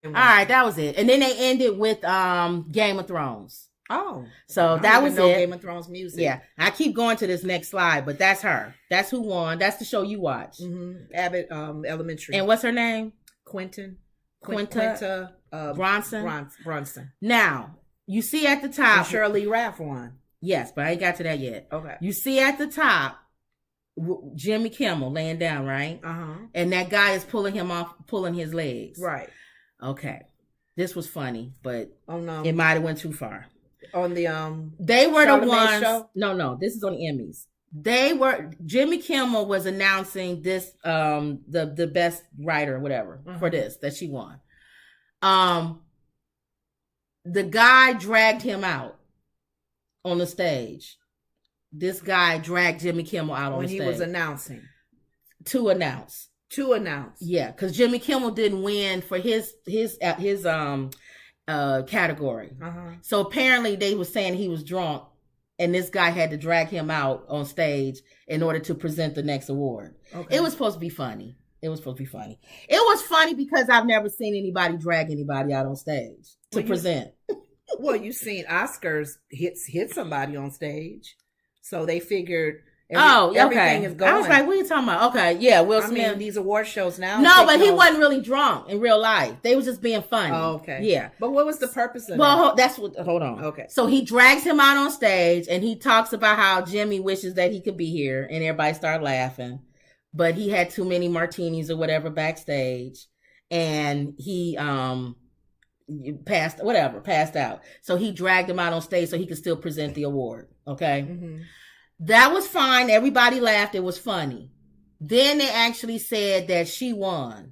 All right, that was it. And then they ended with Game of Thrones. Oh, so that was it. Game of Thrones music. Yeah, I keep going to this next slide, but that's her. That's who won. That's the show you watch. Abbott Elementary. And what's her name? Quinta Brunson. Now you see at the top, and Shirley Raff won. Yes, but I ain't got to that yet. Okay. You see at the top, Jimmy Kimmel laying down, right? And that guy is pulling his legs. Right. Okay. This was funny, but oh no, it might have went too far. On the they were Charlamagne the ones. Show? No, this is on the Emmys. Jimmy Kimmel was announcing this the best writer or whatever for this that she won. The guy dragged him out on the stage. This guy dragged Jimmy Kimmel out on the stage when he was announcing. To announce. Yeah, because Jimmy Kimmel didn't win for his category. So apparently they were saying he was drunk, and this guy had to drag him out on stage in order to present the next award. Okay. It was supposed to be funny. It was funny because I've never seen anybody drag anybody out on stage to present. Well, you've seen Oscars hit somebody on stage, so they figured. Everything is going. I was like, what are you talking about? Okay, yeah, Will Smith. I mean, these award shows now. No, but he wasn't really drunk in real life. They was just being funny. Oh, okay. Yeah. But what was the purpose of that? Well, hold on. Okay. So he drags him out on stage and he talks about how Jimmy wishes that he could be here, and everybody started laughing. But he had too many martinis or whatever backstage, and he passed out. So he dragged him out on stage so he could still present the award. Okay. That was fine. Everybody laughed. It was funny. Then they actually said that she won,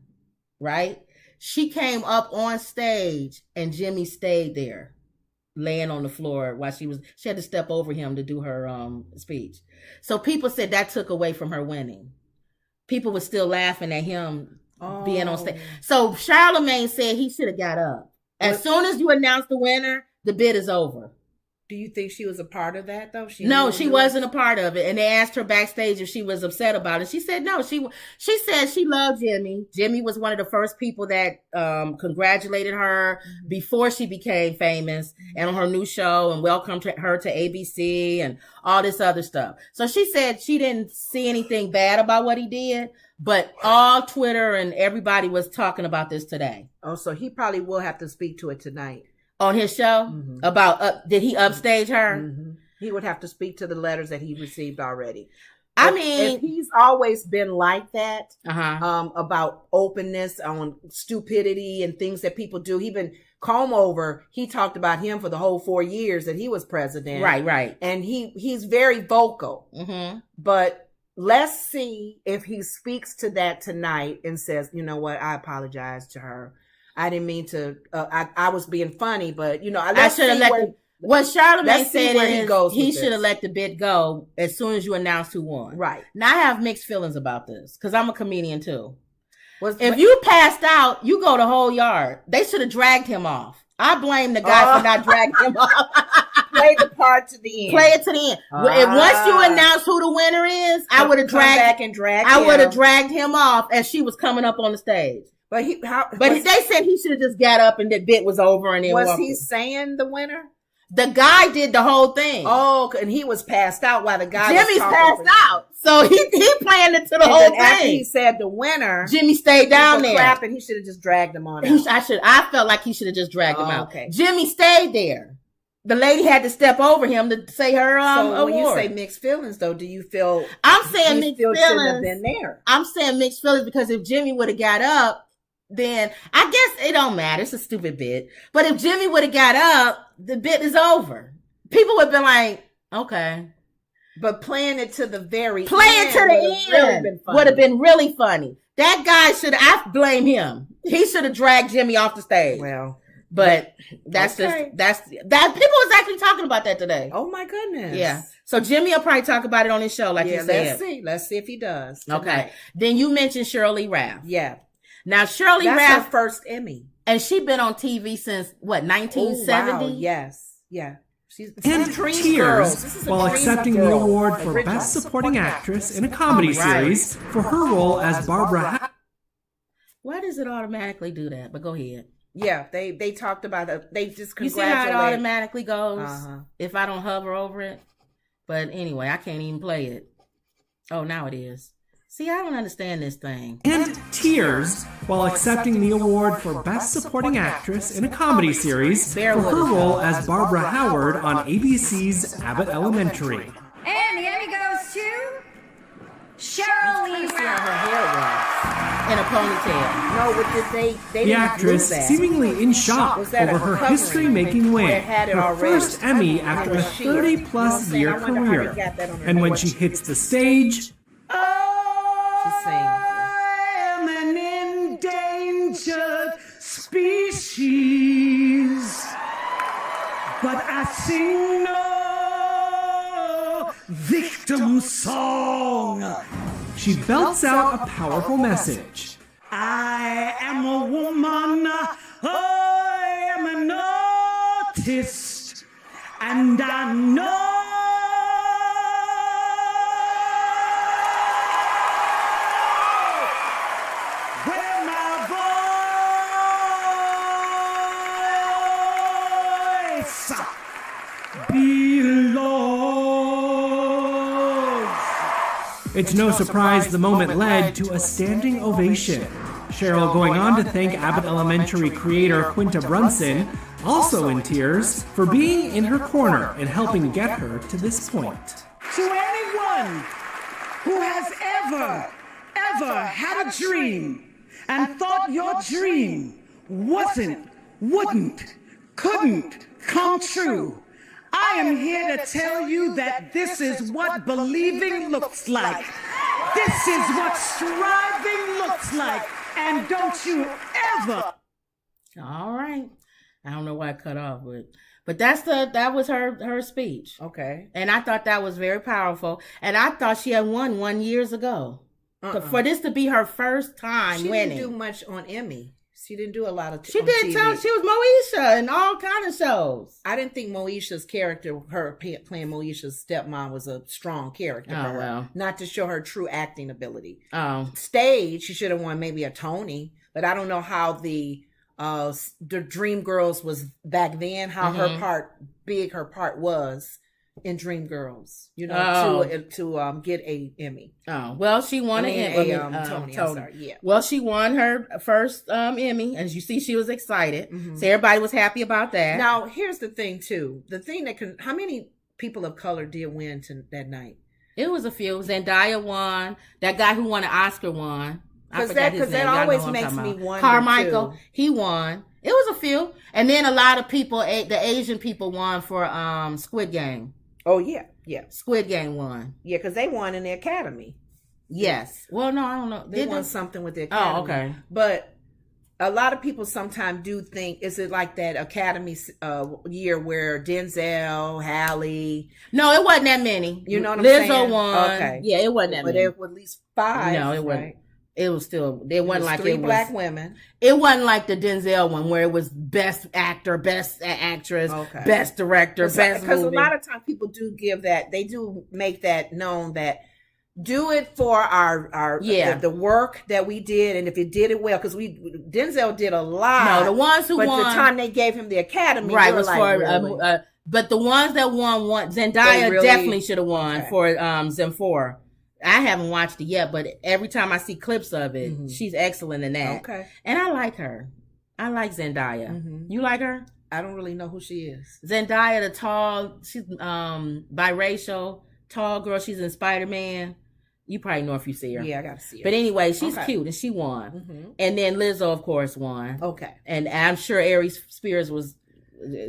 right? She came up on stage and Jimmy stayed there, laying on the floor while she had to step over him to do her speech. So people said that took away from her winning. People were still laughing at him being on stage. So Charlamagne said he should have got up. As soon as you announce the winner, the bid is over. Do you think she was a part of that, though? No, she wasn't a part of it. And they asked her backstage if she was upset about it. She said no. She said she loved Jimmy. Jimmy was one of the first people that congratulated her before she became famous and on her new show and welcomed her to ABC and all this other stuff. So she said she didn't see anything bad about what he did, but all Twitter and everybody was talking about this today. Oh, so he probably will have to speak to it tonight. On his show? About, did he upstage her? He would have to speak to the letters that he received already. If he's always been like that, about openness on stupidity and things that people do. Even Comb Over, he talked about him for the whole 4 years that he was president. Right. And he's very vocal. But let's see if he speaks to that tonight and says, you know what, I apologize to her. I didn't mean to. I was being funny, but I should have let. What Charlamagne said is he should have let the bid go as soon as you announced who won. Right. Now I have mixed feelings about this because I'm a comedian too. If you passed out, you go the whole yard. They should have dragged him off. I blame the guy for not dragging him off. Play the part to the end. Play it to the end. And once you announce who the winner is, I would have dragged him off as she was coming up on the stage. But they said he should have just got up and the bit was over and then was he saying the winner? The guy did the whole thing. Oh, and he was passed out while the guy Jimmy's passed out. So he planned it to the whole thing. After he said the winner, Jimmy stayed down there. Clapping, he should have just dragged him on out. I felt like he should have just dragged him out. Okay. Jimmy stayed there. The lady had to step over him to say her So award. when you say mixed feelings, though, do you feel? I'm saying mixed feelings. Shouldn't have been there. I'm saying mixed feelings because if Jimmy would have got up, then I guess it don't matter. It's a stupid bit. But if Jimmy would have got up, the bit is over. People would have been like, okay. But playing it to the very end. Play it to the end would have been really funny. That guy I blame him. He should have dragged Jimmy off the stage. Well, but that's people was actually talking about that today. Oh my goodness. Yeah. So Jimmy will probably talk about it on his show, like you said. Let's see if he does. Tonight. Okay. Then Then you mentioned Shirley Raff. Yeah. Now Shirley Raff, that's her first Emmy, and she's been on TV since what 1970. Oh, wow. Yes, yeah. She's in tears while accepting the award for Best Supporting Actress in a Comedy Series for her role as Barbara. Why does it automatically do that? But go ahead. Yeah, they talked about it. They just You see how it automatically goes if I don't hover over it? But anyway, I can't even play it. Oh, now it is. See, I don't understand this thing. And tears while accepting the award for Best Supporting Actress in a Comedy Series for her role as Barbara Howard on ABC's Abbott Elementary. And the Emmy goes to Cheryl Lee In a ponytail. No, but they the actress, seemingly in shock over her history-making win, her first Emmy after a 30-plus year career. And when she hits the stage, I am an endangered species, but I sing no victim song. She belts out a powerful message. I am a woman, I am an artist, and I know where my voice belongs. It's no surprise the moment led to a standing ovation. Cheryl going on to thank Abbott Elementary creator Quinta Brunson, also in tears, for being in her corner and helping get her to this point. To anyone who has ever had a dream and thought your dream wouldn't, couldn't come true, I am here to tell you that this is what believing looks like. This is what striving looks like. And don't you ever. All right. I don't know why I cut off, but that was her speech. Okay. And I thought that was very powerful. And I thought she had won 1 year ago. For this to be her first time winning. She didn't do much on Emmy. She didn't do a lot of She did tell she was Moesha and all kind of shows. I didn't think Moesha's character, her playing Moesha's stepmom, was a strong character for her. Well. Not to show her true acting ability. Oh. Stage, she should have won maybe a Tony, but I don't know how the Dreamgirls was back then, how her part was in Dreamgirls, to get a Emmy. Oh, well, she won Tony. I'm sorry, yeah. Well, she won her first Emmy. As you see, she was excited. So everybody was happy about that. Now, here's the thing, too. The thing how many people of color did win that night? It was a few. Zendaya won. That guy who won an Oscar won. Because that always makes me wonder. Carmichael, too. He won. It was a few. And then a lot of people, the Asian people won for Squid Game. Oh, yeah. Squid Game won. Yeah, because they won in the Academy. Yes. Well, no, I don't know. They won something with the Academy. Oh, okay. But a lot of people sometimes do think, is it like that Academy year where Denzel, Halle? No, it wasn't that many. You know what I'm saying? saying? Lizzo won. Okay. Yeah, it wasn't that many. But there were at least 5. No, it wasn't. Right? It was still, it wasn't like 3 it was. black women. It wasn't like the Denzel one where it was best actor, best actress, best director, best movie. Because a lot of times people do give that, they do make that known that do it for our the work that we did, and if you did it well, because Denzel did a lot. No, the ones who won, the time they gave him the Academy, right, was like, for really? but the ones that won Zendaya really, definitely should have won for Zem4. I haven't watched it yet, but every time I see clips of it, she's excellent in that. Okay, and I like her. I like Zendaya. You like her? I don't really know who she is. Zendaya, the tall, she's biracial, tall girl. She's in Spider-Man. You probably know if you see her. Yeah, I gotta see her. But anyway, she's cute and she won. And then Lizzo, of course, won. Okay. And I'm sure Aries Spears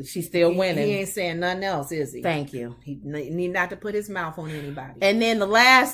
she's still winning. He ain't saying nothing else, is he? Thank you. He need not to put his mouth on anybody. And then the last